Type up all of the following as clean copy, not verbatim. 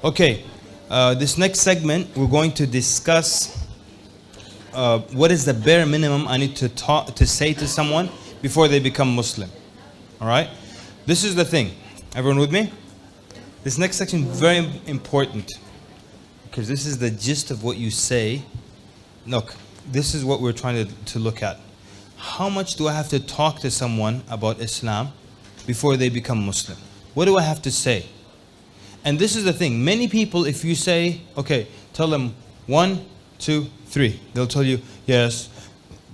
Okay, this next segment we're going to discuss what is the bare minimum I need to say to someone before they become Muslim. All right? This is the thing. Everyone with me? This next section is very important because this is the gist of what you say. Look, this is what we're trying to look at. How much do I have to talk to someone about Islam before they become Muslim? What do I have to say? And this is the thing. Many people, if you say, okay, tell them 1, 2, 3, they'll tell you, yes,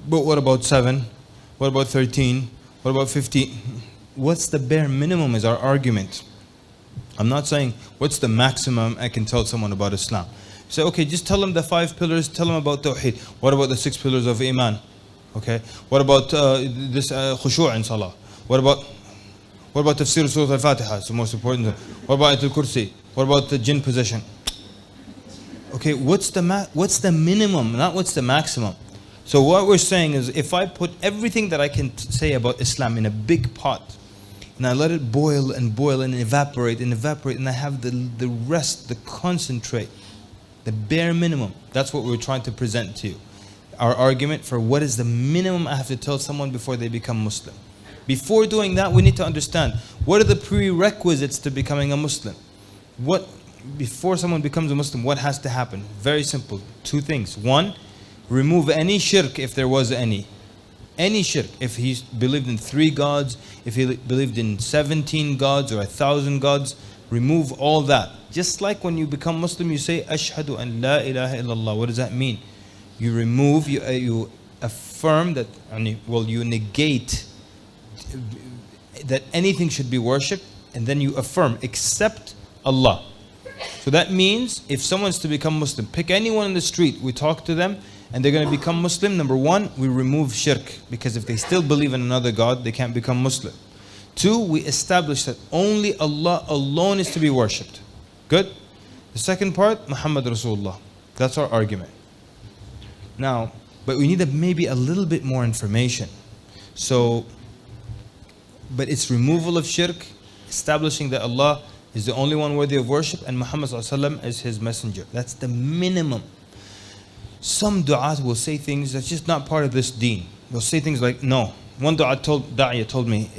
but what about 7? What about 13? What about 15? What's the bare minimum is our argument. I'm not saying what's the maximum I can tell someone about Islam. Say, okay, just tell them the 5 pillars, tell them about Tawheed. What about the 6 pillars of Iman? Okay, what about this khushu' in Salah? What about tafsir Surah Al-Fatiha? It's the most important. What about Ayatul Kursi? What about the jinn possession? Okay, what's the minimum, not what's the maximum. So what we're saying is, if I put everything that I can say about Islam in a big pot, and I let it boil and evaporate, and I have the rest, the concentrate, the bare minimum, that's what we're trying to present to you. Our argument for what is the minimum I have to tell someone before they become Muslim. Before doing that, we need to understand what are the prerequisites to becoming a Muslim. Before someone becomes a Muslim, what has to happen? Very simple. 2 things. 1, remove any shirk if there was any. Any shirk. If he believed in 3 gods, if he believed in 17 gods or 1,000 gods, remove all that. Just like when you become Muslim, you say, Ashhadu an la ilaha illallah. What does that mean? You remove, you affirm that, you negate that anything should be worshipped, and then you affirm, except Allah. So that means if someone's to become Muslim, pick anyone in the street, we talk to them, and they're going to become Muslim. Number 1, we remove shirk, because if they still believe in another God, they can't become Muslim. 2, we establish that only Allah alone is to be worshipped. Good? The second part, Muhammad Rasulullah. That's our argument. Now, but we need maybe a little bit more information. But it's removal of shirk, establishing that Allah is the only one worthy of worship, and Muhammad ﷺ is his messenger. That's the minimum. Some du'at will say things that's just not part of this deen. They'll say things like, no. One da'iyah told me,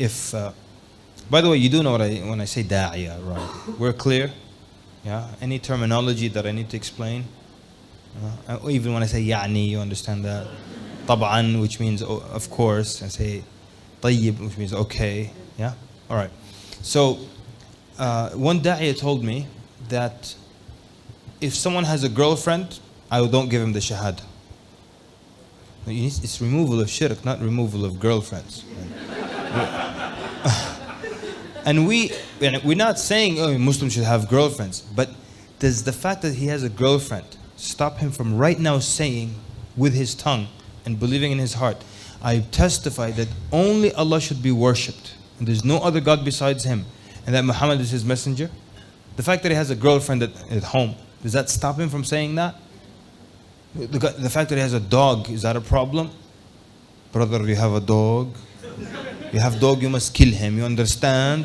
by the way, you do know when I say da'iyah, right? We're clear? Yeah? Any terminology that I need to explain? Even when I say ya'ni, you understand that. Tab'an, which means of course. I say tayyib, which means okay. Yeah? Alright. So, one da'iyah told me that if someone has a girlfriend, I don't give him the shahada. It's removal of shirk, not removal of girlfriends. And we're not saying Muslims should have girlfriends, but does the fact that he has a girlfriend stop him from right now saying with his tongue and believing in his heart, I testify that only Allah should be worshipped and there's no other God besides him, and that Muhammad is his messenger? The fact that he has a girlfriend at home, does that stop him from saying that? The fact that he has a dog, is that a problem? Brother, you have a dog. You have dog, you must kill him. You understand?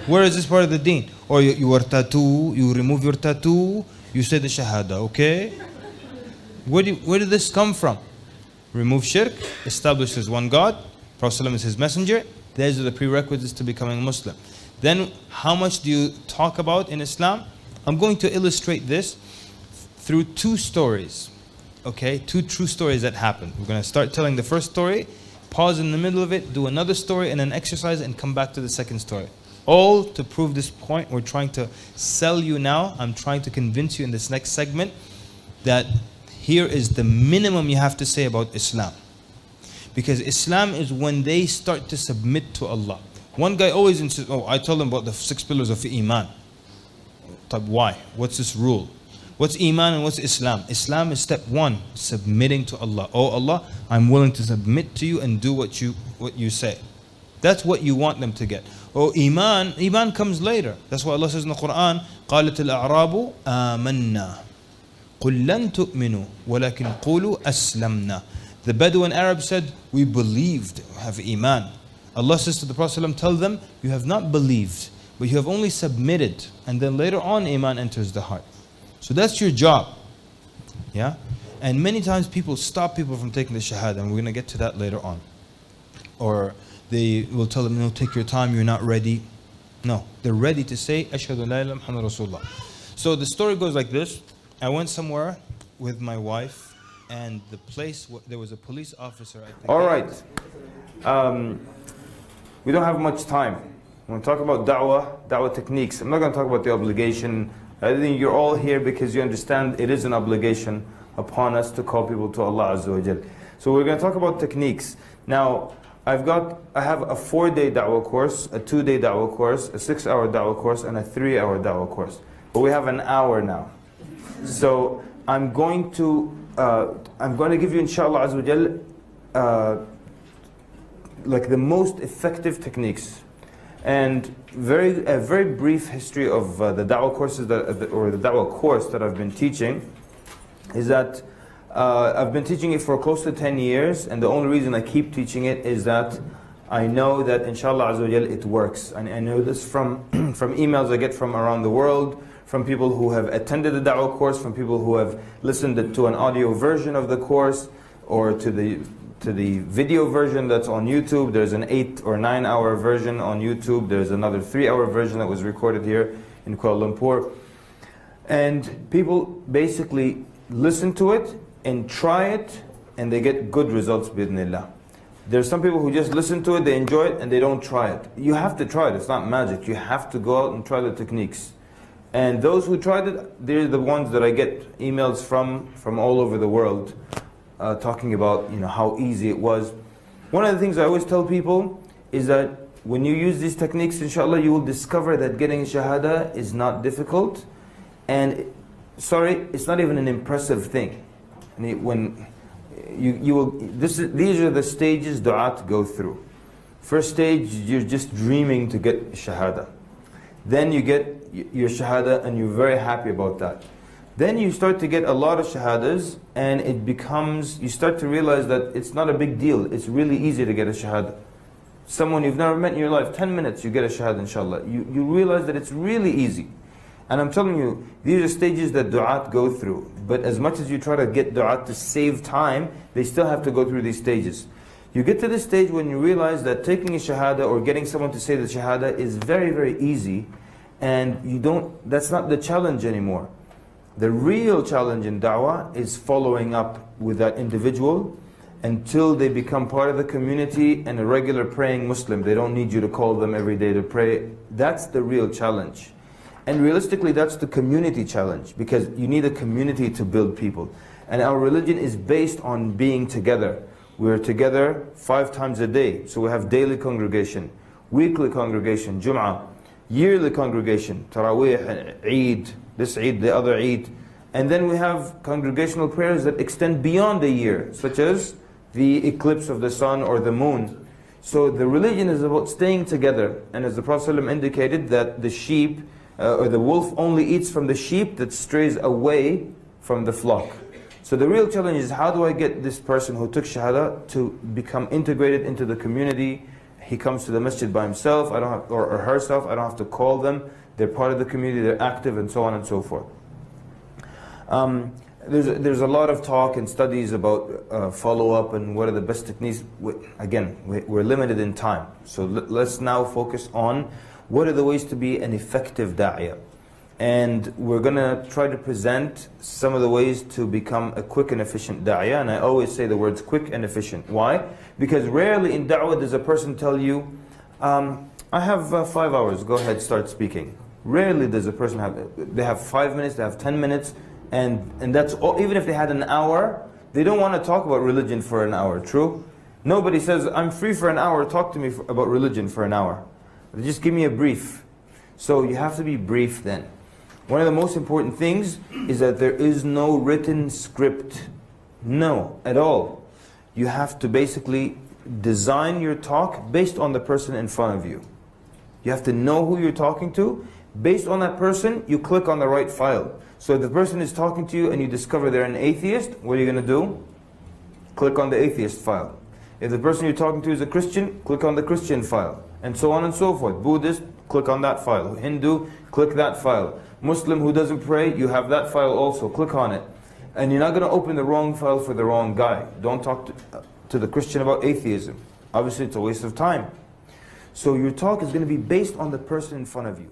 Where is this part of the deen? Or your tattoo, you remove your tattoo, you say the shahada, okay? Where did this come from? Remove shirk, establish as one God, Prophet ﷺ is his messenger. These are the prerequisites to becoming a Muslim. Then, how much do you talk about in Islam? I'm going to illustrate this through 2 stories, okay? 2 true stories that happened. We're going to start telling the first story, pause in the middle of it, do another story and an exercise, and come back to the second story. All to prove this point. We're trying to sell you now. I'm trying to convince you in this next segment that here is the minimum you have to say about Islam. Because Islam is when they start to submit to Allah. One guy always insists, I tell them about the 6 pillars of Iman. Why? What's this rule? What's Iman and what's Islam? Islam is step 1, submitting to Allah. Oh Allah, I'm willing to submit to you and do what you say. That's what you want them to get. Oh, Iman comes later. That's why Allah says in the Quran, قالت الأعراب آمنا قل لن تؤمنوا ولكن قولوا أسلمنا. The Bedouin Arab said, we believed, have Iman. Allah says to the Prophet ﷺ, tell them, you have not believed, but you have only submitted, and then later on iman enters the heart. So that's your job. Yeah? And many times people stop people from taking the shahada, and we're going to get to that later on. Or they will tell them, no, take your time, you're not ready. No, they're ready to say, Ashhadu la ilaha Muhammadur Rasulullah. So the story goes like this. I went somewhere with my wife, and the place, there was a police officer. I think. All right. We don't have much time. When we talk about da'wah techniques, I'm not going to talk about the obligation. I think you're all here because you understand it is an obligation upon us to call people to Allah Azza wa Jal. So we're going to talk about techniques. Now, I have a 4-day da'wah course, a 2-day da'wah course, a 6-hour da'wah course, and a 3-hour da'wah course. But we have an hour now. So I'm going to give you, inshallah Azza wa Jal, like the most effective techniques. And a very brief history of the da'wah courses or the da'wah course that I've been teaching is that I've been teaching it for close to 10 years, and the only reason I keep teaching it is that I know that inshallah Azza wa Jal it works. And I know this from emails I get from around the world, from people who have attended the da'wah course, from people who have listened to an audio version of the course, or to the video version that's on YouTube. There's an 8 or 9 hour version on YouTube. There's another 3-hour version that was recorded here in Kuala Lumpur. And people basically listen to it and try it, and they get good results bi'idhnillah. There's some people who just listen to it, they enjoy it, and they don't try it. You have to try it, it's not magic. You have to go out and try the techniques. And those who tried it, they're the ones that I get emails from all over the world, talking about how easy it was. One of the things I always tell people is that when you use these techniques, inshallah, you will discover that getting shahada is not difficult, and it's not even an impressive thing. And when these are the stages du'at go through. First stage, you're just dreaming to get shahada. Then you get your shahada and you're very happy about that. Then you start to get a lot of shahadas, and you start to realize that it's not a big deal. It's really easy to get a shahada. Someone you've never met in your life, 10 minutes you get a shahada inshallah. You realize that it's really easy. And I'm telling you, these are stages that du'at go through. But as much as you try to get du'at to save time, they still have to go through these stages. You get to this stage when you realize that taking a shahada or getting someone to say the shahada is very, very easy, and that's not the challenge anymore. The real challenge in da'wah is following up with that individual until they become part of the community and a regular praying Muslim. They don't need you to call them every day to pray. That's the real challenge. And realistically, that's the community challenge, because you need a community to build people. And our religion is based on being together. We're together 5 times a day. So we have daily congregation, weekly congregation, Jum'ah, yearly congregation, Taraweeh, Eid, this Eid, the other Eid. And then we have congregational prayers that extend beyond a year, such as the eclipse of the sun or the moon. So the religion is about staying together. And as the Prophet ﷺ indicated, that the sheep, or the wolf only eats from the sheep that strays away from the flock. So the real challenge is, how do I get this person who took shahada to become integrated into the community? He comes to the masjid by himself, or herself, I don't have to call them. They're part of the community, they're active, and so on and so forth. There's a lot of talk and studies about follow-up and what are the best techniques. Again, we're limited in time. So let's now focus on what are the ways to be an effective da'iyah. And we're going to try to present some of the ways to become a quick and efficient da'iyah. And I always say the words quick and efficient. Why? Because rarely in da'wah does a person tell you, I have 5 hours, go ahead, start speaking. Rarely does a person they have 5 minutes, they have 10 minutes, and that's all. Even if they had an hour, they don't want to talk about religion for an hour, true? Nobody says, I'm free for an hour, talk to me about religion for an hour. Just give me a brief. So you have to be brief then. One of the most important things is that there is no written script. No, at all. You have to basically design your talk based on the person in front of you. You have to know who you're talking to. Based on that person, you click on the right file. So if the person is talking to you and you discover they're an atheist, what are you going to do? Click on the atheist file. If the person you're talking to is a Christian, click on the Christian file. And so on and so forth. Buddhist, click on that file. Hindu, click that file. Muslim who doesn't pray, you have that file also, click on it. And you're not going to open the wrong file for the wrong guy. Don't talk to the Christian about atheism. Obviously it's a waste of time. So your talk is going to be based on the person in front of you.